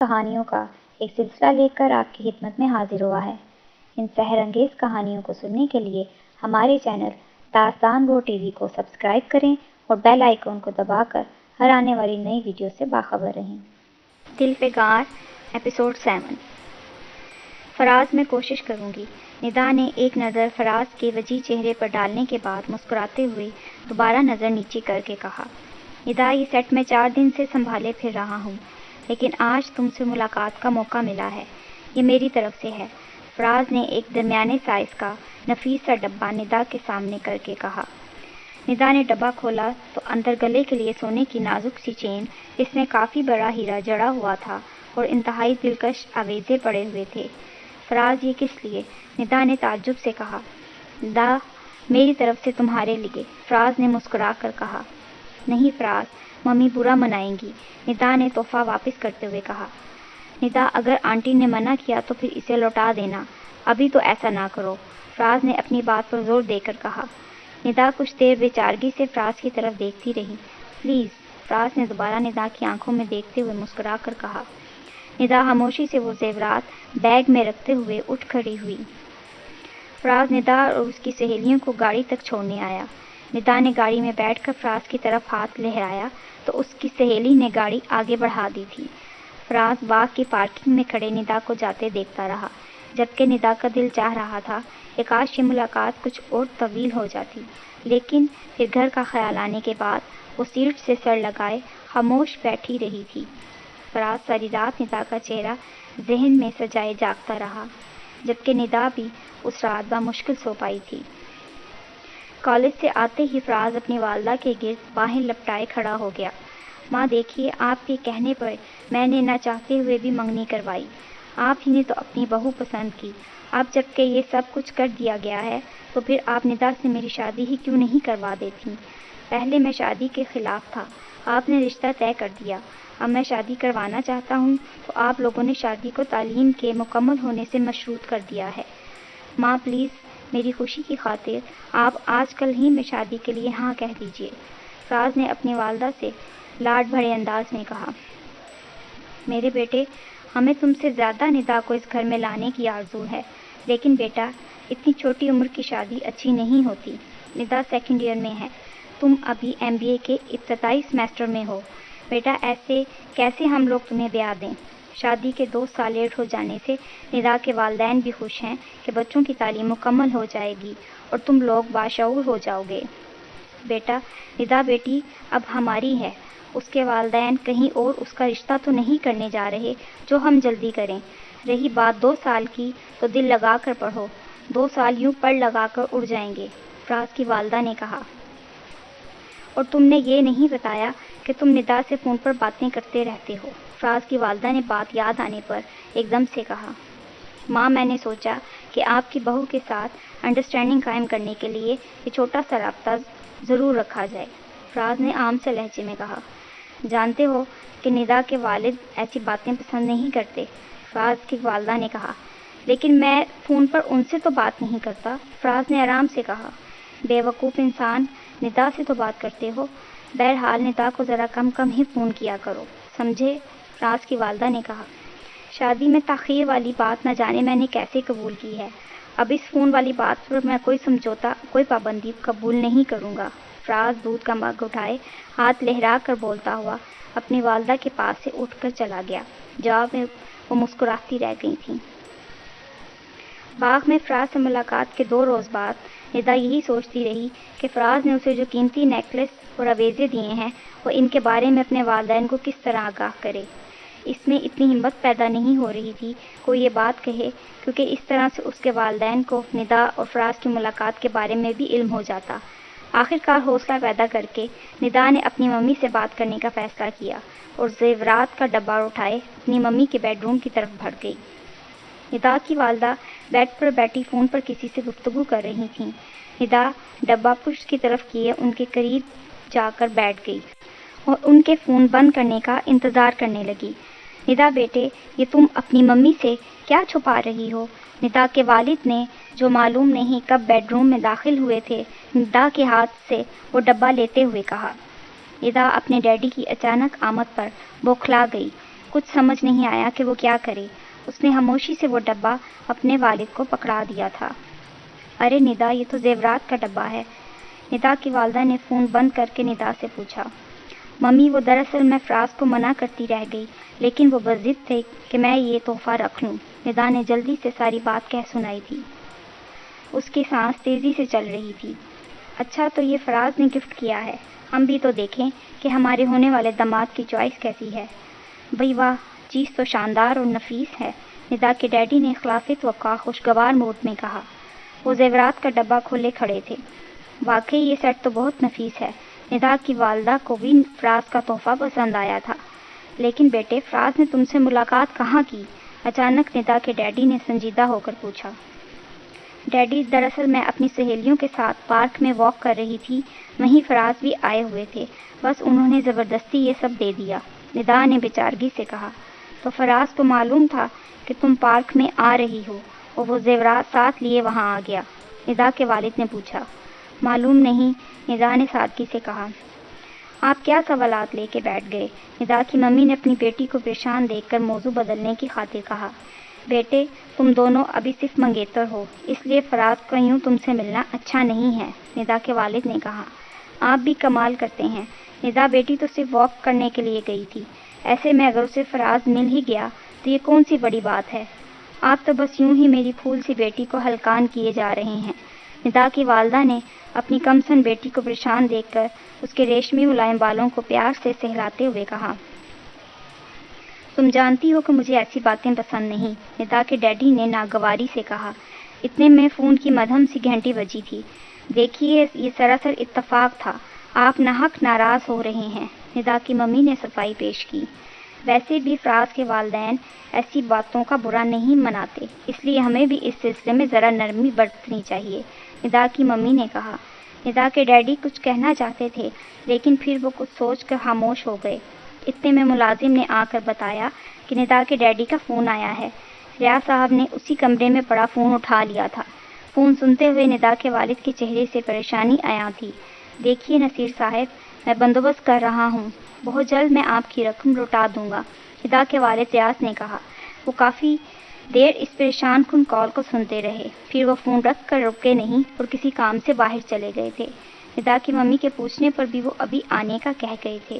کہانیوں کا ایک سلسلہ لے کر آپ کی خدمت میں حاضر ہوا ہے۔ ان سحر انگیز کہانیوں کو سننے کے لیے ہمارے چینل داستان گو ٹی وی کو سبسکرائب کریں اور بیل آئیکن کو دبا کر ہر آنے والی نئی ویڈیو سے باخبر رہیں۔ دل پہ گار ایپیسوڈ 7۔ فراز میں کوشش کروں گی۔ ندا نے ایک نظر فراز کے وجیح چہرے پر ڈالنے کے بعد مسکراتے ہوئے دوبارہ نظر نیچے کر کے کہا، ندا یہ سیٹ میں 4 دن سے سنبھالے پھر رہا ہوں، لیکن آج تم سے ملاقات کا موقع ملا ہے، یہ میری طرف سے ہے۔ فراز نے ایک درمیانے سائز کا نفیس سا ڈبہ ندا کے سامنے کر کے کہا۔ ندا نے ڈبہ کھولا تو اندر گلے کے لیے سونے کی نازک سی چین، جس میں کافی بڑا ہیرا جڑا ہوا تھا اور انتہائی دلکش آویزے پڑے ہوئے تھے۔ فراز یہ کس لیے؟ ندا نے تعجب سے کہا۔ ندا میری طرف سے تمہارے لیے، فراز نے مسکرا کر کہا۔ نہیں فراز، ممی برا منائیں گی، ندا نے تحفہ واپس کرتے ہوئے کہا۔ ندا اگر آنٹی نے منع کیا تو پھر اسے لوٹا دینا، ابھی تو ایسا نہ کرو، فراز نے اپنی بات پر زور دے کر کہا۔ ندا کچھ دیر بے چارگی سے فراز کی طرف دیکھتی رہی۔ پلیز، فراز نے دوبارہ ندا کی آنکھوں میں دیکھتے ہوئے مسکرا کر کہا۔ ندا خاموشی سے وہ زیورات بیگ میں رکھتے ہوئے اٹھ کھڑی ہوئی۔ فراز ندا اور اس کی سہیلیوں کو گاڑی تک چھوڑنے آیا۔ ندا نے گاڑی میں بیٹھ کر فراز کی طرف ہاتھ لہرایا تو اس کی سہیلی نے گاڑی آگے بڑھا دی تھی۔ فراز باغ کی پارکنگ میں کھڑے ندا کو جاتے دیکھتا رہا، جبکہ ندا کا دل چاہ رہا تھا کہ کاش یہ ملاقات کچھ اور طویل ہو جاتی، لیکن پھر گھر کا خیال آنے کے بعد وہ سیٹ سے سر لگائے خاموش بیٹھی رہی تھی۔ فراز ساری رات ندا کا چہرہ ذہن میں سجائے جاگتا رہا، جبکہ ندا بھی اس رات بمشکل سو پائی تھی۔ کالج سے آتے ہی فراز اپنی والدہ کے گرد باہیں لپٹائے کھڑا ہو گیا۔ ماں دیکھیے، آپ کے کہنے پر میں نے نہ چاہتے ہوئے بھی منگنی کروائی، آپ ہی نے تو اپنی بہو پسند کی، اب جب کہ یہ سب کچھ کر دیا گیا ہے تو پھر آپ ندا سے میری شادی ہی کیوں نہیں کروا دیتی؟ پہلے میں شادی کے خلاف تھا، آپ نے رشتہ طے کر دیا، اب میں شادی کروانا چاہتا ہوں تو آپ لوگوں نے شادی کو تعلیم کے مکمل ہونے سے مشروط کر دیا ہے۔ ماں پلیز، میری خوشی کی خاطر آپ آج کل ہی میں شادی کے لیے ہاں کہہ دیجیے، فراز نے اپنی والدہ سے لاڈ بھرے انداز میں کہا۔ میرے بیٹے، ہمیں تم سے زیادہ ندا کو اس گھر میں لانے کی آرزو ہے، لیکن بیٹا اتنی چھوٹی عمر کی شادی اچھی نہیں ہوتی۔ ندا 2nd ایئر میں ہے، تم ابھی MBA کے ابتدائی سیمسٹر میں ہو، بیٹا ایسے کیسے ہم لوگ تمہیں بیاہ دیں؟ شادی کے 2 سال لیٹ ہو جانے سے ندا کے والدین بھی خوش ہیں کہ بچوں کی تعلیم مکمل ہو جائے گی اور تم لوگ باشعور ہو جاؤ گے۔ بیٹا، ندا بیٹی اب ہماری ہے، اس کے والدین کہیں اور اس کا رشتہ تو نہیں کرنے جا رہے جو ہم جلدی کریں۔ رہی بات 2 سال کی تو دل لگا کر پڑھو، 2 سال یوں پڑ لگا کر اڑ جائیں گے، فراز کی والدہ نے کہا۔ اور تم نے یہ نہیں بتایا کہ تم ندا سے فون پر باتیں کرتے رہتے ہو، فراز کی والدہ نے بات یاد آنے پر ایک دم سے کہا۔ ماں میں نے سوچا کہ آپ کی بہو کے ساتھ انڈرسٹینڈنگ قائم کرنے کے لیے یہ چھوٹا سا رابطہ ضرور رکھا جائے، فراز نے عام سے لہجے میں کہا۔ جانتے ہو کہ ندا کے والد ایسی باتیں پسند نہیں کرتے، فراز کی والدہ نے کہا۔ لیکن میں فون پر ان سے تو بات نہیں کرتا، فراز نے آرام سے کہا۔ بے وقوف انسان، ندا سے تو بات کرتے ہو، بہرحال ندا کو ذرا کم کم ہی فون کیا کرو، سمجھے، فراز کی والدہ نے کہا۔ شادی میں تاخیر والی بات نہ جانے میں نے کیسے قبول کی ہے، اب اس فون والی بات پر میں کوئی سمجھوتا، کوئی پابندی قبول نہیں کروں گا، فراز دودھ کا مگ اٹھائے ہاتھ لہرا کر بولتا ہوا اپنی والدہ کے پاس سے اٹھ کر چلا گیا۔ جواب میں وہ مسکراتی رہ گئی تھیں۔ باغ میں فراز سے ملاقات کے 2 روز بعد ندا یہی سوچتی رہی کہ فراز نے اسے جو قیمتی نیکلس اور آویزے دیے ہیں وہ ان کے بارے میں اپنے والدین کو کس طرح آگاہ کرے۔ اس میں اتنی ہمت پیدا نہیں ہو رہی تھی کوئی یہ بات کہے، کیونکہ اس طرح سے اس کے والدین کو ندا اور فراز کی ملاقات کے بارے میں بھی علم ہو جاتا۔ آخرکار حوصلہ پیدا کر کے ندا نے اپنی ممی سے بات کرنے کا فیصلہ کیا اور زیورات کا ڈبہ اٹھائے اپنی ممی کے بیڈ روم کی طرف بڑھ گئی۔ ندا کی والدہ بیڈ پر بیٹھی فون پر کسی سے گفتگو کر رہی تھیں۔ ندا ڈبہ پشت کی طرف کیے ان کے قریب جا کر بیٹھ گئی اور ان کے فون بند کرنے کا انتظار کرنے لگی۔ ندا بیٹے، یہ تم اپنی ممی سے کیا چھپا رہی ہو؟ ندا کے والد نے جو معلوم نہیں کب بیڈ روم میں داخل ہوئے تھے، ندا کے ہاتھ سے وہ ڈبہ لیتے ہوئے کہا۔ ندا اپنے ڈیڈی کی اچانک آمد پر بوکھلا گئی۔ کچھ سمجھ نہیں آیا کہ وہ کیا کرے۔ اس نے خاموشی سے وہ ڈبہ اپنے والد کو پکڑا دیا تھا۔ ارے ندا، یہ تو زیورات کا ڈبہ ہے۔ ندا کی والدہ نے فون بند کر کے ندا سے پوچھا۔ ممی، وہ دراصل میں فراز کو منع کرتی رہ گئی، لیکن وہ بضد تھے کہ میں یہ تحفہ رکھ لوں۔ ندا نے جلدی سے ساری بات کہہ سنائی تھی۔ اس کی سانس تیزی سے چل رہی تھی۔ اچھا، تو یہ فراز نے گفٹ کیا ہے۔ ہم بھی تو دیکھیں کہ ہمارے ہونے والے داماد کی چوائس کیسی ہے۔ بھئی واہ، چیز تو شاندار اور نفیس ہے، ندا کے ڈیڈی نے خلاف توقع خوشگوار موڈ میں کہا۔ وہ زیورات کا ڈبہ کھولے کھڑے تھے۔ واقعی یہ سیٹ تو بہت نفیس ہے۔ ندا کی والدہ کو بھی فراز کا تحفہ پسند آیا تھا۔ لیکن بیٹے، فراز نے تم سے ملاقات کہاں کی؟ اچانک ندا کے ڈیڈی نے سنجیدہ ہو کر پوچھا۔ ڈیڈی، دراصل میں اپنی سہیلیوں کے ساتھ پارک میں واک کر رہی تھی، وہیں فراز بھی آئے ہوئے تھے، بس انہوں نے زبردستی یہ سب دے دیا، ندا نے بیچارگی سے کہا۔ تو فراز کو معلوم تھا کہ تم پارک میں آ رہی ہو اور وہ زیورات ساتھ لیے وہاں آ گیا؟ ندا کے والد نے پوچھا۔ معلوم نہیں، ندا نے سادگی سے کہا۔ آپ کیا سوالات لے کے بیٹھ گئے؟ ندا کی ممی نے اپنی بیٹی کو پریشان دیکھ کر موضوع بدلنے کی خاطر کہا۔ بیٹے، تم دونوں ابھی صرف منگیتر ہو، اس لیے فراز کا یوں تم سے ملنا اچھا نہیں ہے، ندا کے والد نے کہا۔ آپ بھی کمال کرتے ہیں، ندا بیٹی تو صرف واک کرنے کے لیے گئی تھی، ایسے میں اگر اسے فراز مل ہی گیا تو یہ کون سی بڑی بات ہے؟ آپ تو بس یوں ہی میری پھول سی بیٹی کو ہلکان کیے جا رہے ہیں، ندا کی والدہ نے اپنی کمسن بیٹی کو پریشان دیکھ کر اس کے ریشمی ملائم بالوں کو پیار سے سہلاتے ہوئے کہا۔ تم جانتی ہو کہ مجھے ایسی باتیں پسند نہیں، ندا کے ڈیڈی نے ناگواری سے کہا۔ اتنے میں فون کی مدھم سی گھنٹی بجی تھی۔ دیکھیے، یہ سراسر اتفاق تھا، آپ ناحق ناراض ہو رہے ہیں، ندا کی ممی نے صفائی پیش کی۔ ویسے بھی فراز کے والدین ایسی باتوں کا برا نہیں مناتے، اس لیے ہمیں بھی اس سلسلے میں ذرا نرمی برتنی چاہیے، ندا کی ممی نے کہا۔ ندا کے ڈیڈی کچھ کہنا چاہتے تھے، لیکن پھر وہ کچھ سوچ کر خاموش ہو گئے۔ اتنے میں ملازم نے آ کر بتایا کہ ندا کے ڈیڈی کا فون آیا ہے۔ ریاض صاحب نے اسی کمرے میں پڑا فون اٹھا لیا تھا۔ فون سنتے ہوئے ندا کے والد کے چہرے سے پریشانی عیاں تھی۔ دیکھیے نصیر صاحب، میں بندوبست کر رہا ہوں، بہت جلد میں آپ کی رقم لوٹا دوں گا، ندا کے والد ریاض نے کہا۔ وہ کافی دیر اس پریشان کن کال کو سنتے رہے، پھر وہ فون رکھ کر رکے نہیں اور کسی کام سے باہر چلے گئے تھے۔ ندا کی ممی کے پوچھنے پر بھی وہ ابھی آنے کا کہہ گئے تھے۔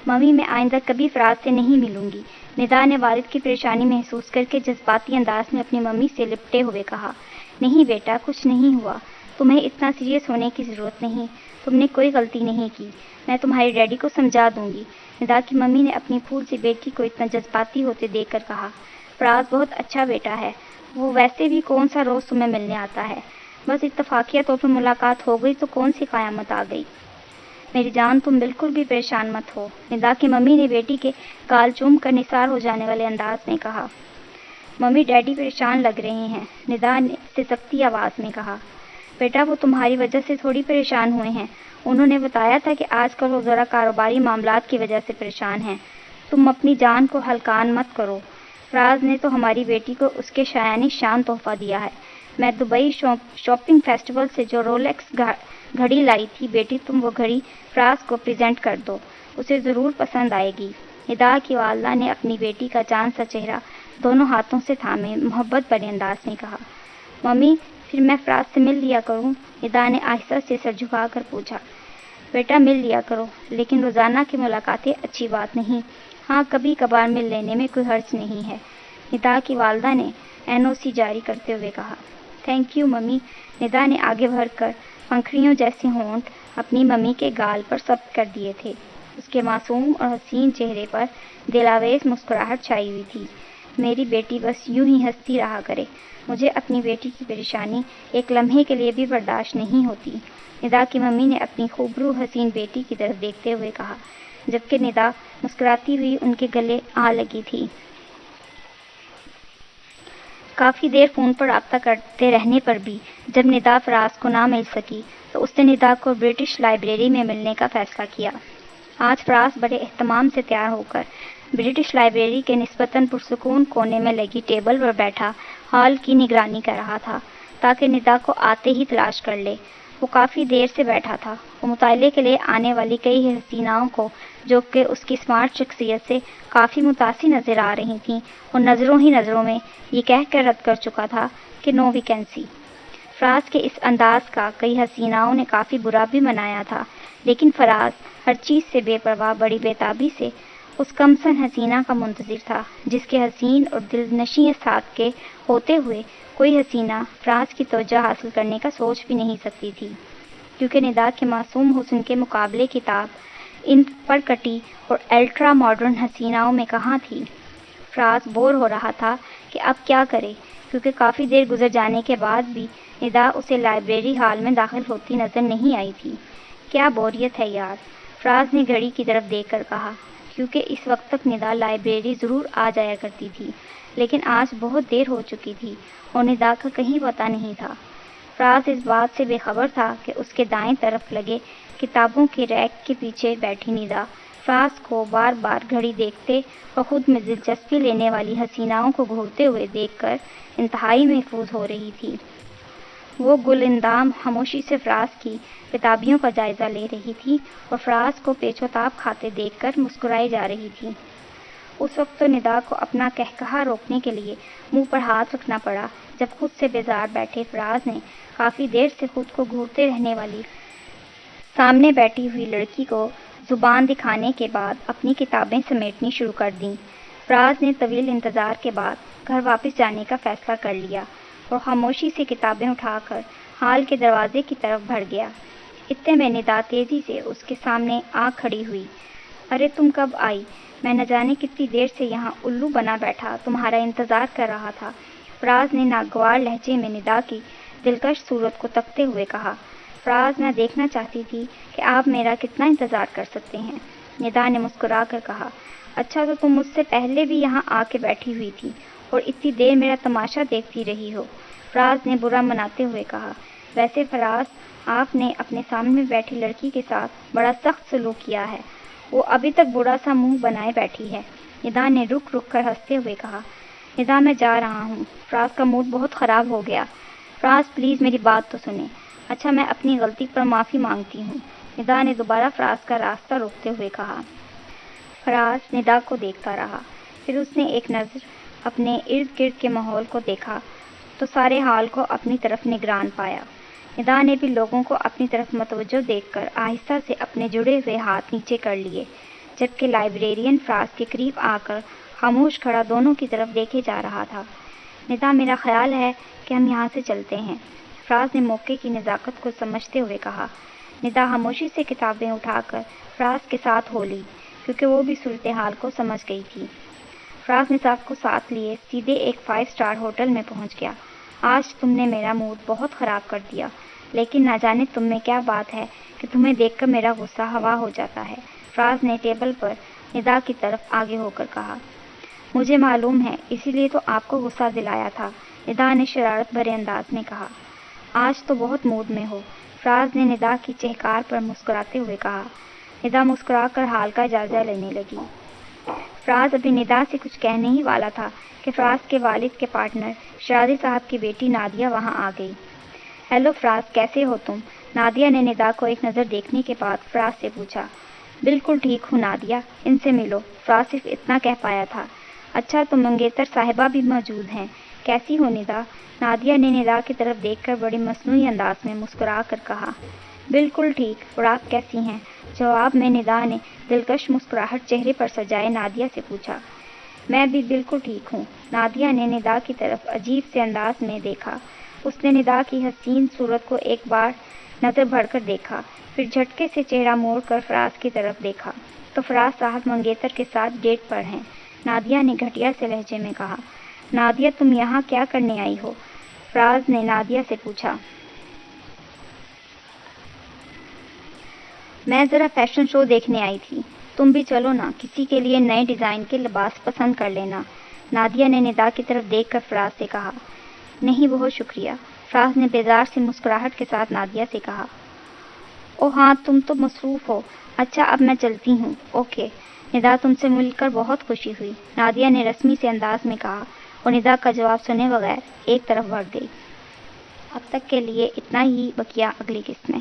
ممی، میں آئندہ کبھی فراز سے نہیں ملوں گی، ندا نے والد کی پریشانی محسوس کر کے جذباتی انداز میں اپنی ممی سے لپٹے ہوئے کہا۔ نہیں بیٹا، کچھ نہیں ہوا، تمہیں اتنا سیریس ہونے کی ضرورت نہیں، تم نے کوئی غلطی نہیں کی، میں تمہارے ڈیڈی کو سمجھا دوں گی، ندا کی ممی نے اپنی پھول سی بیٹی کو اتنا جذباتی ہوتے دیکھ کر کہا۔ فراز بہت اچھا بیٹا ہے، وہ ویسے بھی کون سا روز تمہیں ملنے آتا ہے، بس اتفاقیہ طور پر ملاقات ہو گئی تو کون سی قیامت آ گئی۔ میری جان، تم بالکل بھی پریشان مت ہو، ندا کی ممی نے بیٹی کے گال چوم کر نثار ہو جانے والے انداز میں کہا۔ ممی، ڈیڈی پریشان لگ رہے ہیں، ندا نے سسکتی آواز میں کہا۔ بیٹا، وہ تمہاری وجہ سے تھوڑی پریشان ہوئے ہیں، انہوں نے بتایا تھا کہ آج کل وہ ذرا کاروباری معاملات کی وجہ سے پریشان ہیں، تم اپنی جان کو ہلکان مت کرو، فراز نے تو ہماری بیٹی کو اس کے شایان شان تحفہ دیا ہے، میں دبئی شاپنگ فیسٹیول سے جو رولیکس گھڑی لائی تھی، بیٹی تم وہ گھڑی فراز کو پریزنٹ کر دو، اسے ضرور پسند آئے گی، ندا کی والدہ نے اپنی بیٹی کا چاند سا چہرہ دونوں ہاتھوں سے تھامے محبت بھرے انداز میں کہا۔ ممی، پھر میں فراز سے مل لیا کروں، ندا نے آہستہ سے سر جھکا کر پوچھا۔ بیٹا، مل لیا کرو، لیکن روزانہ کی ملاقاتیں اچھی بات نہیں، ہاں کبھی کبھار مل لینے میں کوئی حرج نہیں ہے، ندا کی والدہ نے NOC جاری کرتے ہوئے کہا۔ تھینک یو ممی، ندا نے آگے بڑھ کر پنکھڑیوں جیسے ہونٹ اپنی ممی کے گال پر ثبت کر دیے تھے، اس کے معصوم اور حسین چہرے پر دلاویز مسکراہٹ چھائی ہوئی تھی۔ میری بیٹی بس یوں ہی ہنستی رہا کرے، مجھے اپنی بیٹی کی پریشانی ایک لمحے کے لیے بھی برداشت نہیں ہوتی، ندا کی ممی نے اپنی خوبرو حسین بیٹی کی طرف دیکھتے ہوئے کہا، جبکہ ندا مسکراتی ہوئی ان کے گلے آ لگی تھی۔ کافی دیر فون پر رابطہ کرتے رہنے پر بھی جب ندا فراز کو نہ مل سکی تو اس نے ندا کو برٹش لائبریری میں ملنے کا فیصلہ کیا۔ آج فراز بڑے اہتمام سے تیار ہو کر برٹش لائبریری کے نسبتاً پرسکون کونے میں لگی ٹیبل پر بیٹھا ہال کی نگرانی کر رہا تھا تاکہ ندا کو آتے ہی تلاش کر لے۔ وہ کافی دیر سے بیٹھا تھا، وہ مطالعے کے لیے آنے والی کئی حسیناؤں کو جو کہ اس کی اسمارٹ شخصیت سے کافی متاثر نظر آ رہی تھیں، اور نظروں ہی نظروں میں یہ کہہ کر رد کر چکا تھا کہ نو ویکینسی۔ فراز کے اس انداز کا کئی حسیناؤں نے کافی برا بھی منایا تھا، لیکن فراز ہر چیز سے بے پرواہ بڑی بےتابی سے اس کمسن حسینہ کا منتظر تھا، جس کے حسین اور دل نشیں ساتھ کے ہوتے ہوئے کوئی حسینہ فراز کی توجہ حاصل کرنے کا سوچ بھی نہیں سکتی تھی، کیونکہ ندا کے معصوم حسن کے مقابلے کتاب ان پر کٹی اور الٹرا ماڈرن حسیناؤں میں کہاں تھی۔ فراز بور ہو رہا تھا کہ اب کیا کرے، کیونکہ کافی دیر گزر جانے کے بعد بھی ندا اسے لائبریری ہال میں داخل ہوتی نظر نہیں آئی تھی۔ کیا بوریت ہے یار، فراز نے گھڑی کی طرف دیکھ کر کہا، کیونکہ اس وقت تک ندا لائبریری ضرور آ جایا کرتی تھی، لیکن آج بہت دیر ہو چکی تھی اور ندا کا کہیں پتہ نہیں تھا۔ فراز اس بات سے بے خبر تھا کہ اس کے دائیں طرف لگے کتابوں کے ریک کے پیچھے بیٹھی ندا فراز کو بار بار گھڑی دیکھتے اور خود میں دلچسپی لینے والی حسیناؤں کو گھورتے ہوئے دیکھ کر انتہائی محظوظ ہو رہی تھی۔ وہ گل اندام خاموشی سے فراز کی کتابیوں کا جائزہ لے رہی تھی اور فراز کو پیچ و تاب کھاتے دیکھ کر مسکرائی جا رہی تھی۔ اس وقت تو ندا کو اپنا قہقہا روکنے کے لیے منہ پر ہاتھ رکھنا پڑا، جب خود سے بیزار بیٹھے فراز نے کافی دیر سے خود کو گھورتے رہنے والی سامنے بیٹھی ہوئی لڑکی کو زبان دکھانے کے بعد اپنی کتابیں سمیٹنی شروع کر دیں۔ فراز نے طویل انتظار کے بعد گھر واپس جانے کا فیصلہ کر لیا اور خاموشی سے کتابیں اٹھا کر ہال کے دروازے کی طرف بڑھ گیا۔ اتنے میں ندا تیزی سے اس کے سامنے آ کھڑی ہوئی۔ ارے تم کب آئی؟ میں نہ جانے کتنی دیر سے یہاں الو بنا بیٹھا تمہارا انتظار کر رہا تھا، فراز نے ناگوار لہجے میں ندا کی دلکش صورت کو تکتے ہوئے کہا۔ فراز، میں دیکھنا چاہتی تھی کہ آپ میرا کتنا انتظار کر سکتے ہیں، ندا نے مسکرا کر کہا۔ اچھا تو تم مجھ سے پہلے بھی یہاں آ کے بیٹھی ہوئی تھی اور اتنی دیر میرا تماشا دیکھتی رہی ہو، فراز نے برا مناتے ہوئے کہا۔ ویسے فراز، آپ نے اپنے سامنے بیٹھی لڑکی کے ساتھ بڑا سخت سلوک کیا ہے، وہ ابھی تک برا سا منہ بنائے بیٹھی ہے، ندا نے رک رک کر ہنستے ہوئے کہا۔ ندا، میں جا رہا ہوں، فراز کا موڈ بہت خراب ہو گیا۔ فراز پلیز میری بات تو سنیں۔ اچھا میں اپنی غلطی پر معافی مانگتی ہوں، ندا نے دوبارہ فراز کا راستہ روکتے ہوئے کہا۔ فراز ندا کو دیکھتا رہا، پھر اس نے ایک نظر اپنے ارد گرد کے ماحول کو دیکھا تو سارے حال کو اپنی طرف نگران پایا۔ ندا نے بھی لوگوں کو اپنی طرف متوجہ دیکھ کر آہستہ سے اپنے جڑے ہوئے ہاتھ نیچے کر لیے، جبکہ لائبریرین فراز کے قریب آ کر خاموش کھڑا دونوں کی طرف دیکھے جا رہا تھا۔ ندا، میرا خیال ہے کہ ہم یہاں سے چلتے ہیں، فراز نے موقع کی نزاکت کو سمجھتے ہوئے کہا۔ ندا خاموشی سے کتابیں اٹھا کر فراز کے ساتھ ہو لی، کیونکہ وہ بھی صورتحال کو سمجھ گئی تھی۔ فراز ندا کو ساتھ لیے سیدھے ایک 5 اسٹار ہوٹل میں پہنچ گیا۔ آج تم نے میرا موڈ بہت خراب کر دیا، لیکن نہ جانے تم میں کیا بات ہے کہ تمہیں دیکھ کر میرا غصہ ہوا ہو جاتا ہے، فراز نے ٹیبل پر ندا کی طرف آگے ہو کر کہا۔ مجھے معلوم ہے، اسی لیے تو آپ کو غصہ دلایا تھا، ندا نے شرارت بھرے انداز میں کہا۔ آج تو بہت موڈ میں ہو، فراز نے ندا کی چہکار پر مسکراتے ہوئے کہا۔ ندا مسکرا کر حال کا جائزہ لینے لگی۔ فراز ابھی ندا سے کچھ کہنے ہی والا تھا کہ فراز کے والد کے پارٹنر شرازی صاحب کی بیٹی نادیہ وہاں آ گئی۔ ہیلو فراز، کیسے ہو تم؟ نادیہ نے ندا کو ایک نظر دیکھنے کے بعد فراز سے پوچھا۔ بالکل ٹھیک ہوں نادیہ، ان سے ملو، فراز صرف اتنا کہہ پایا تھا۔ اچھا تو منگیتر صاحبہ بھی موجود ہیں، کیسی ہو ندا؟ نادیہ نے ندا کی طرف دیکھ کر بڑی مصنوعی انداز میں مسکرا کر کہا۔ بالکل ٹھیک، اور آپ کیسی ہیں؟ جواب میں ندا نے دلکش مسکراہٹ چہرے پر سجائے نادیہ سے پوچھا۔ میں بھی بالکل ٹھیک ہوں، نادیہ نے ندا کی طرف عجیب سے انداز میں دیکھا۔ اس نے ندا کی حسین صورت کو ایک بار نظر بھر کر دیکھا، پھر جھٹکے سے چہرہ موڑ کر فراز کی طرف دیکھا۔ تو فراز صاحب منگیتر کے ساتھ ڈیٹ پر ہیں، نادیہ نے گھٹیا سے لہجے میں کہا۔ نادیہ، تم یہاں کیا کرنے آئی ہو؟ فراز نے نادیہ سے پوچھا۔ میں ذرا فیشن شو دیکھنے آئی تھی، تم بھی چلو نا، کسی کے لیے نئے ڈیزائن کے لباس پسند کر لینا، نادیہ نے ندا کی طرف دیکھ کر فراز سے کہا۔ نہیں بہت شکریہ، فراز نے بیزار سی مسکراہٹ کے ساتھ نادیہ سے کہا۔ او ہاں تم تو مصروف ہو، اچھا اب میں چلتی ہوں، اوکے، ندا تم سے مل کر بہت خوشی ہوئی، نادیہ نے رسمی سے انداز میں کہا اور ندا کا جواب سنے بغیر ایک طرف بڑھ گئی۔ اب تک کے لیے اتنا ہی، بقیہ اگلی قسط میں۔